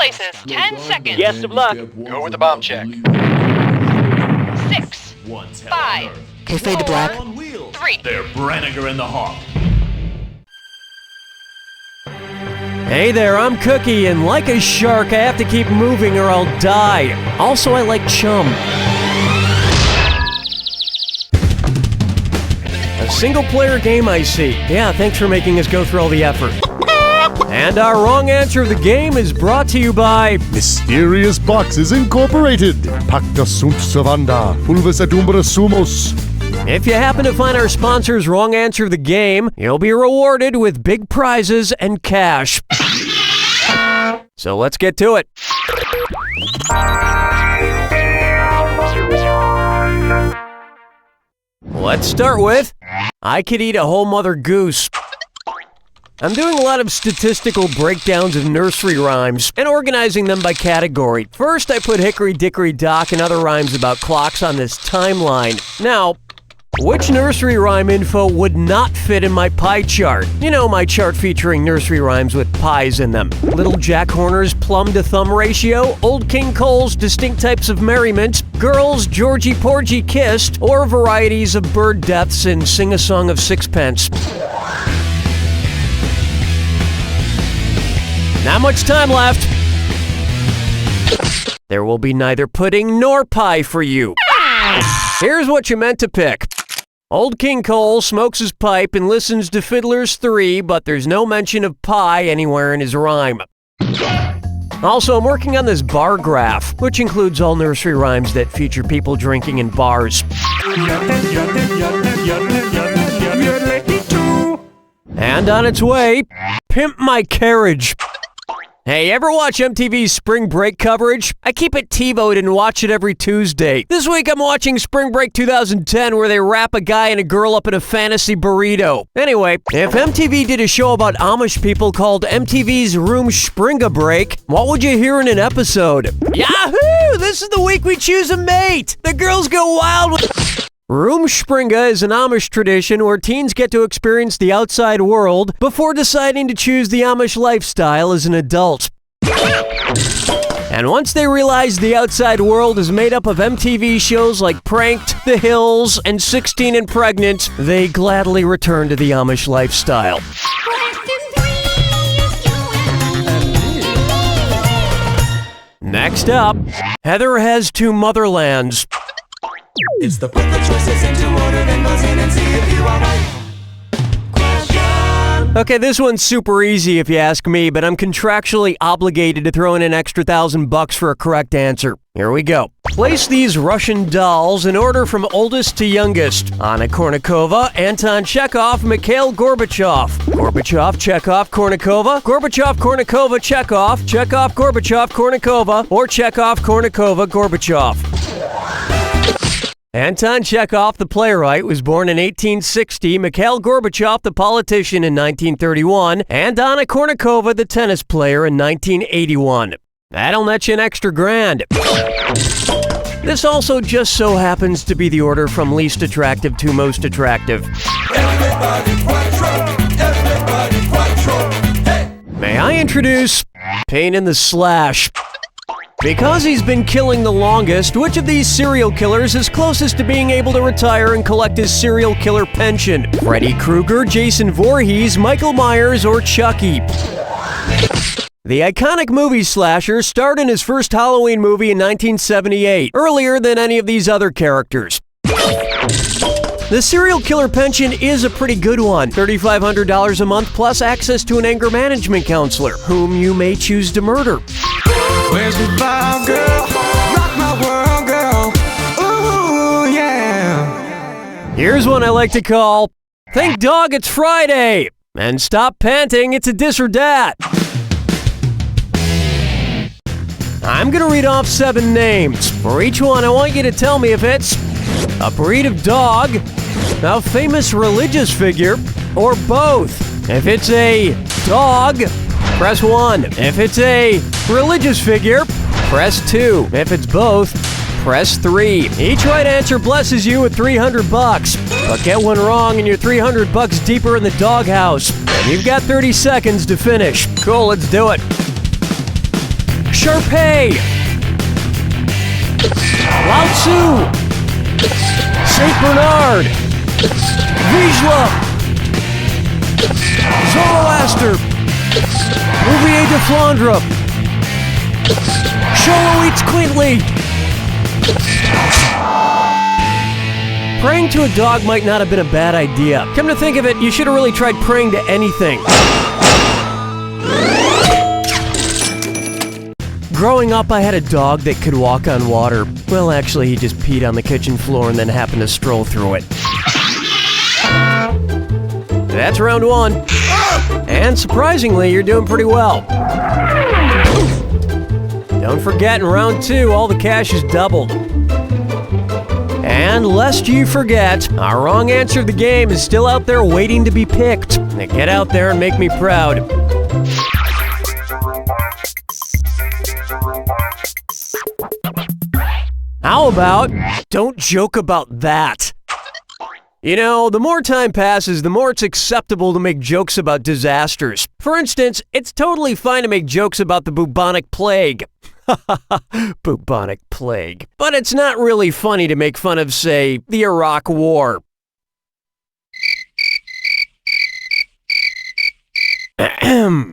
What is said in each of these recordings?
places. 10 seconds. Best of luck. Go with the bomb check. 6, 5, Okay, fade to black. 3. They're Branniger and the Hawk. Hey there, I'm Cookie, and like a shark, I have to keep moving or I'll die. Also, I like chum. A single-player game, I see. Yeah, thanks for making us go through all the effort. And our wrong answer of the game is brought to you by... Mysterious Boxes Incorporated. Pacta sunt servanda, pulvis et umbra sumus. If you happen to find our sponsor's wrong answer of the game, you'll be rewarded with big prizes and cash. So let's get to it. Let's start with, I could eat a whole mother goose. I'm doing a lot of statistical breakdowns of nursery rhymes and organizing them by category. First, I put Hickory Dickory Dock and other rhymes about clocks on this timeline. Now, which nursery rhyme info would not fit in my pie chart? You know, my chart featuring nursery rhymes with pies in them. Little Jack Horner's plum to thumb ratio, Old King Cole's distinct types of merriment, girls Georgie Porgy kissed, or varieties of bird deaths in Sing a Song of Sixpence. Not much time left. There will be neither pudding nor pie for you. Here's what you meant to pick. Old King Cole smokes his pipe and listens to Fiddler's 3, but there's no mention of pie anywhere in his rhyme. Also, I'm working on this bar graph, which includes all nursery rhymes that feature people drinking in bars. And on its way, Pimp My Carriage. Hey, ever watch MTV's Spring Break coverage? I keep it TiVo'd and watch it every Tuesday. This week I'm watching Spring Break 2010 where they wrap a guy and a girl up in a fantasy burrito. Anyway, if MTV did a show about Amish people called MTV's Room Springa Break, what would you hear in an episode? Yahoo! This is the week we choose a mate! The girls go wild with... Rumspringa is an Amish tradition where teens get to experience the outside world before deciding to choose the Amish lifestyle as an adult. And once they realize the outside world is made up of MTV shows like Pranked, The Hills, and 16 and Pregnant, they gladly return to the Amish lifestyle. Next up, Heather has two motherlands. It's the put the choices into order, then buzz in and see if you are right. Question. Okay, this one's super easy if you ask me, but I'm contractually obligated to throw in an extra $1,000 for a correct answer. Here we go. Place these Russian dolls in order from oldest to youngest. Anna Kournikova, Anton Chekhov, Mikhail Gorbachev. Gorbachev, Chekhov, Kournikova, Gorbachev, Kournikova, Chekhov, Chekhov, Gorbachev, Kournikova, or Chekhov, Kournikova, Gorbachev. Anton Chekhov, the playwright, was born in 1860, Mikhail Gorbachev, the politician, in 1931, and Anna Kournikova, the tennis player, in 1981. That'll net you an extra $1,000. This also just so happens to be the order from least attractive to most attractive. Everybody quattro, everybody quattro, hey! May I introduce Pain in the Slash? Because he's been killing the longest, which of these serial killers is closest to being able to retire and collect his serial killer pension? Freddy Krueger, Jason Voorhees, Michael Myers, or Chucky? The iconic movie slasher starred in his first Halloween movie in 1978, earlier than any of these other characters. The serial killer pension is a pretty good one. $3,500 a month plus access to an anger management counselor, whom you may choose to murder. Where's the vibe, girl? Rock my world, girl. Ooh, yeah. Here's one I like to call, Thank Dog It's Friday! And stop panting, it's a dis or dat. I'm gonna read off 7 names. For each one, I want you to tell me if it's a breed of dog, a famous religious figure, or both. If it's a dog, press 1. If it's a religious figure, press 2. If it's both, press 3. Each right answer blesses you with $300. But get one wrong and you're $300 deeper in the doghouse. And you've got 30 seconds to finish. Cool, let's do it. Sharpei, Lao Tzu, Saint Bernard, Vizsla, Zoroaster, Bouvier de Flandre, Xolo eats quaintly. Praying to a dog might not have been a bad idea. Come to think of it, you should have really tried praying to anything. Growing up, I had a dog that could walk on water. Well, actually, he just peed on the kitchen floor and then happened to stroll through it. That's round one. And surprisingly, you're doing pretty well. Don't forget, in round two, all the cash is doubled. And lest you forget, our wrong answer to the game is still out there waiting to be picked. Now get out there and make me proud. How about, don't joke about that? You know, the more time passes, the more it's acceptable to make jokes about disasters. For instance, it's totally fine to make jokes about the bubonic plague. Bubonic plague. But it's not really funny to make fun of, say, the Iraq War.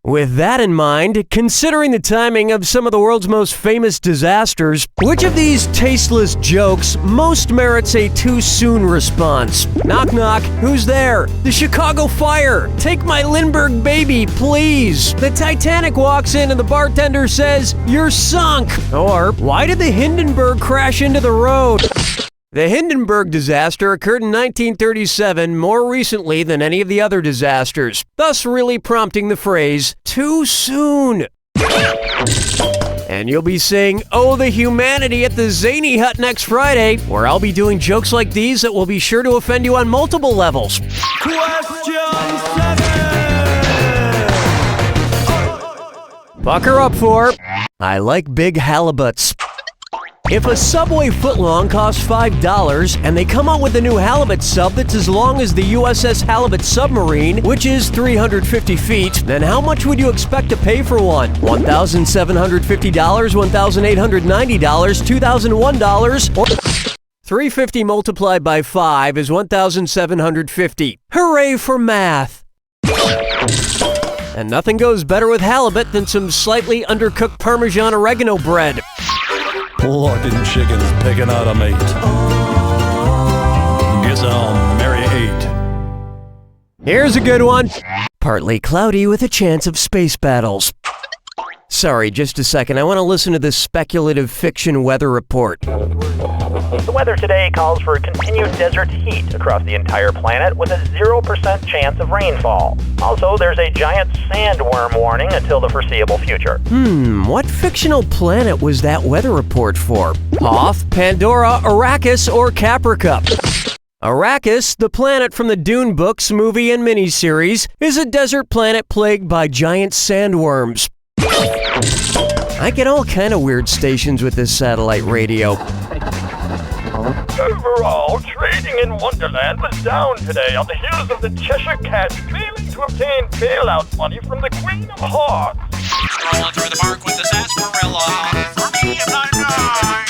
With that in mind, considering the timing of some of the world's most famous disasters, which of these tasteless jokes most merits a too soon response? Knock knock, who's there? The Chicago Fire! Take my Lindbergh baby, please! The Titanic walks in and the bartender says, "You're sunk!" Or, why did the Hindenburg crash into the road? The Hindenburg disaster occurred in 1937, more recently than any of the other disasters, thus really prompting the phrase, too soon. And you'll be saying, "Oh, the humanity" at the Zany Hut next Friday, where I'll be doing jokes like these that will be sure to offend you on multiple levels. Question 7. Bucker up for, I like big halibuts. If a Subway footlong costs $5 and they come out with a new halibut sub that's as long as the USS Halibut submarine, which is 350 feet, then how much would you expect to pay for one? $1,750, $1,890, $2,001, or $350 multiplied by 5 is $1,750. Hooray for math! And nothing goes better with halibut than some slightly undercooked Parmesan oregano bread. Looking chickens picking out a mate. Guess I'll marry 8. Here's a good one. Partly cloudy with a chance of space battles. Sorry, just a second. I want to listen to this speculative fiction weather report. The weather today calls for continued desert heat across the entire planet with a 0% chance of rainfall. Also, there's a giant sandworm warning until the foreseeable future. What fictional planet was that weather report for? Hoth, Pandora, Arrakis, or Caprica? Arrakis, the planet from the Dune books, movie, and miniseries, is a desert planet plagued by giant sandworms. I get all kind of weird stations with this satellite radio. Overall, trading in Wonderland was down today on the heels of the Cheshire Cat failing to obtain bailout money from the Queen of Hearts. Strolling through the park with the sarsaparilla. For me, if I'm right.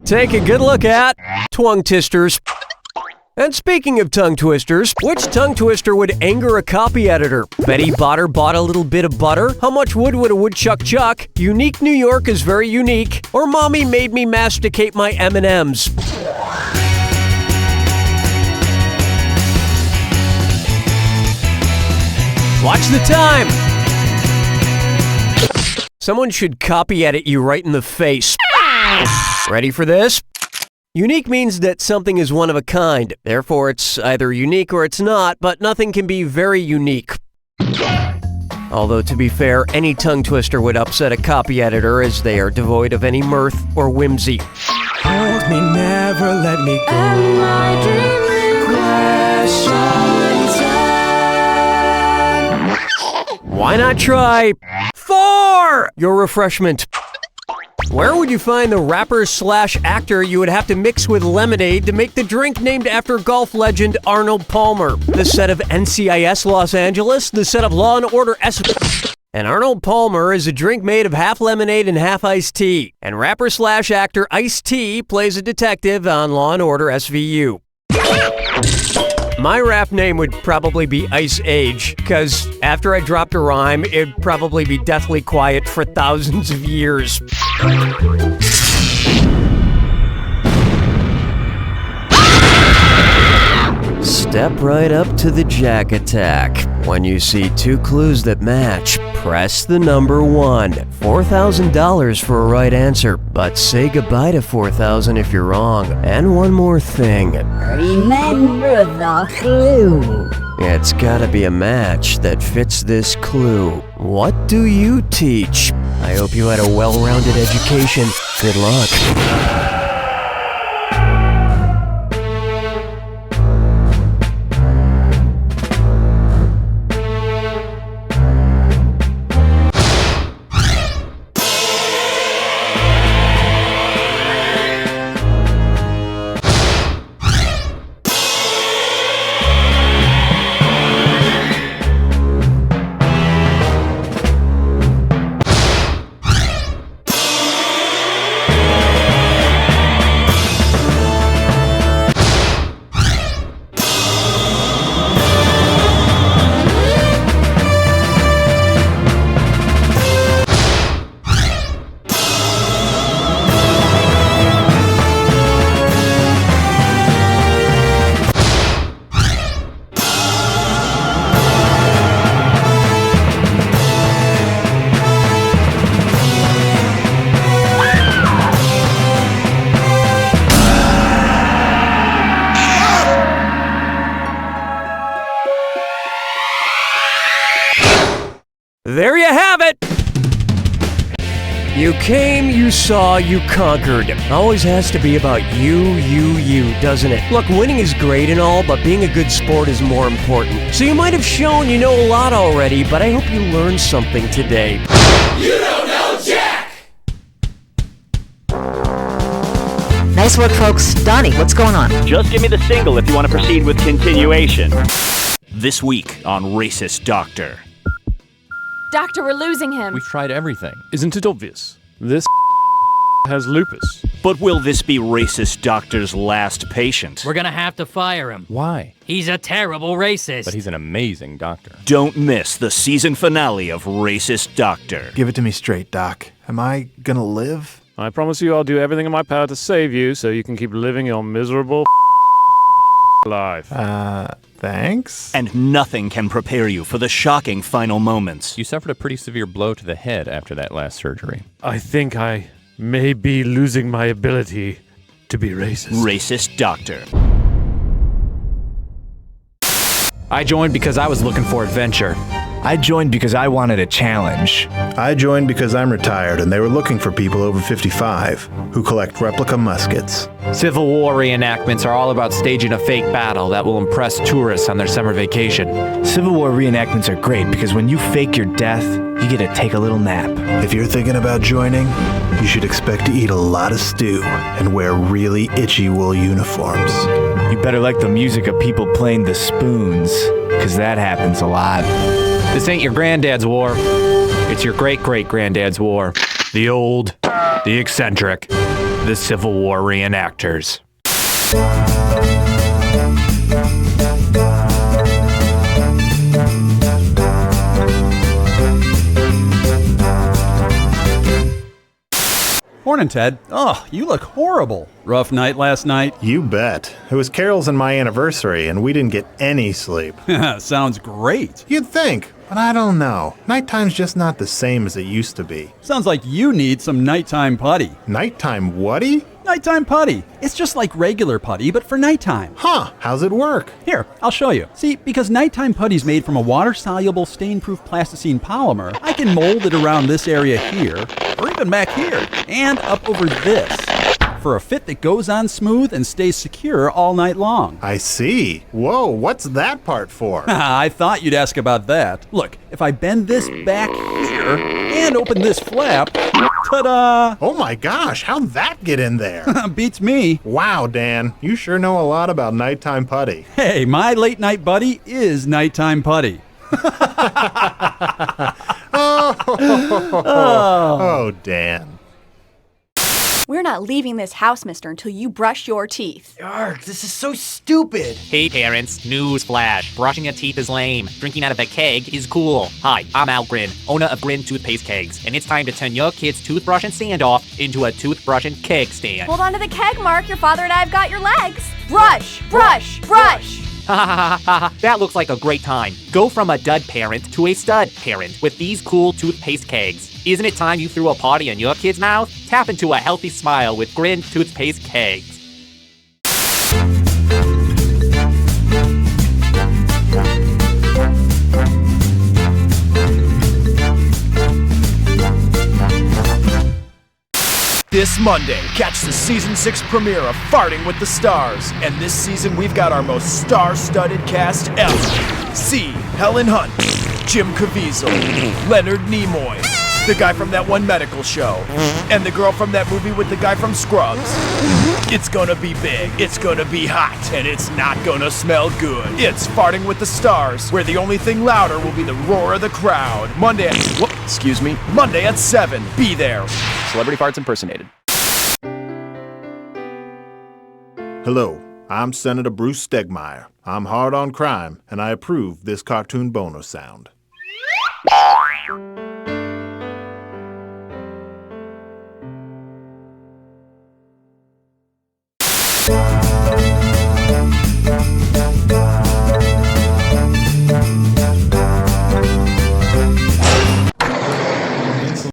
Take a good look at tongue twisters. And speaking of tongue twisters, which tongue twister would anger a copy editor? Betty Botter bought a little bit of butter? How much wood would a woodchuck chuck? Unique New York is very unique. Or Mommy made me masticate my M&Ms. Watch the time! Someone should copy edit you right in the face. Ready for this? Unique means that something is one of a kind. Therefore, it's either unique or it's not, but nothing can be very unique. Although, to be fair, any tongue twister would upset a copy editor as they are devoid of any mirth or whimsy. Hold me, never let me go. Am I dreaming? Why not try 4? Your refreshment. Where would you find the rapper/actor you would have to mix with lemonade to make the drink named after golf legend Arnold Palmer? The set of NCIS Los Angeles? The set of Law & Order And Arnold Palmer is a drink made of half lemonade and half iced tea. And rapper/actor Ice-T plays a detective on Law & Order SVU. My rap name would probably be Ice Age, because after I dropped a rhyme, it'd probably be deathly quiet for thousands of years. Step right up to the Jack Attack. When you see two clues that match, press the number 1. $4,000 for a right answer, but say goodbye to $4,000 if you're wrong. And one more thing. Remember the clue. It's gotta be a match that fits this clue. What do you teach? I hope you had a well-rounded education. Good luck. There you have it! You came, you saw, you conquered. Always has to be about you, doesn't it? Look, winning is great and all, but being a good sport is more important. So you might have shown you know a lot already, but I hope you learned something today. You don't know Jack! Nice work, folks. Donnie, what's going on? Just give me the single if you want to proceed with continuation. This week on Racist Doctor. Doctor, we're losing him. We've tried everything. Isn't it obvious? This has lupus. But will this be Racist Doctor's last patient? We're gonna have to fire him. Why? He's a terrible racist. But he's an amazing doctor. Don't miss the season finale of Racist Doctor. Give it to me straight, Doc. Am I gonna live? I promise you I'll do everything in my power to save you so you can keep living your miserable life. Thanks? And nothing can prepare you for the shocking final moments. You suffered a pretty severe blow to the head after that last surgery. I think I may be losing my ability to be racist. Racist Doctor. I joined because I was looking for adventure. I joined because I wanted a challenge. I joined because I'm retired and they were looking for people over 55 who collect replica muskets. Civil War reenactments are all about staging a fake battle that will impress tourists on their summer vacation. Civil War reenactments are great because when you fake your death, you get to take a little nap. If you're thinking about joining, you should expect to eat a lot of stew and wear really itchy wool uniforms. You better like the music of people playing the spoons, because that happens a lot. This ain't your granddad's war. It's your great-great-granddad's war. The old, the eccentric, the Civil War reenactors. Morning, Ted. Oh, you look horrible. Rough night last night? You bet. It was Carol's and my anniversary, and we didn't get any sleep. Sounds great. You'd think, but I don't know. Nighttime's just not the same as it used to be. Sounds like you need some nighttime putty. Nighttime whaty? Nighttime putty. It's just like regular putty, but for nighttime. Huh, how's it work? Here, I'll show you. See, because nighttime putty's made from a water-soluble, stain-proof plasticine polymer, I can mold it around this area here, or even back here, and up over this, for a fit that goes on smooth and stays secure all night long. I see. Whoa, what's that part for? I thought you'd ask about that. Look, if I bend this back here and open this flap, ta-da! Oh my gosh, how'd that get in there? Beats me. Wow, Dan, you sure know a lot about nighttime putty. Hey, my late night buddy is nighttime putty. Oh, Oh, Dan. We're not leaving this house, mister, until you brush your teeth. Arg, this is so stupid. Hey parents, news flash. Brushing your teeth is lame. Drinking out of a keg is cool. Hi, I'm Al Grin, owner of Grin Toothpaste Kegs, and it's time to turn your kid's toothbrush and standoff into a toothbrush and keg stand. Hold on to the keg, Mark. Your father and I have got your legs. Brush, brush, brush. Ha ha ha ha ha, that looks like a great time. Go from a dud parent to a stud parent with these cool toothpaste kegs. Isn't it time you threw a party in your kid's mouth? Tap into a healthy smile with Grin Toothpaste Kegs. This Monday, catch the Season 6 premiere of Farting with the Stars. And this season, we've got our most star-studded cast ever. See Helen Hunt, Jim Caviezel, Leonard Nimoy, the guy from that one medical show, and the girl from that movie with the guy from Scrubs. It's gonna be big, it's gonna be hot, and it's not gonna smell good. It's Farting with the Stars, where the only thing louder will be the roar of the crowd. Monday at 7. Be there. Celebrity farts impersonated. Hello, I'm Senator Bruce Stegmeyer. I'm hard on crime, and I approve this cartoon boner sound.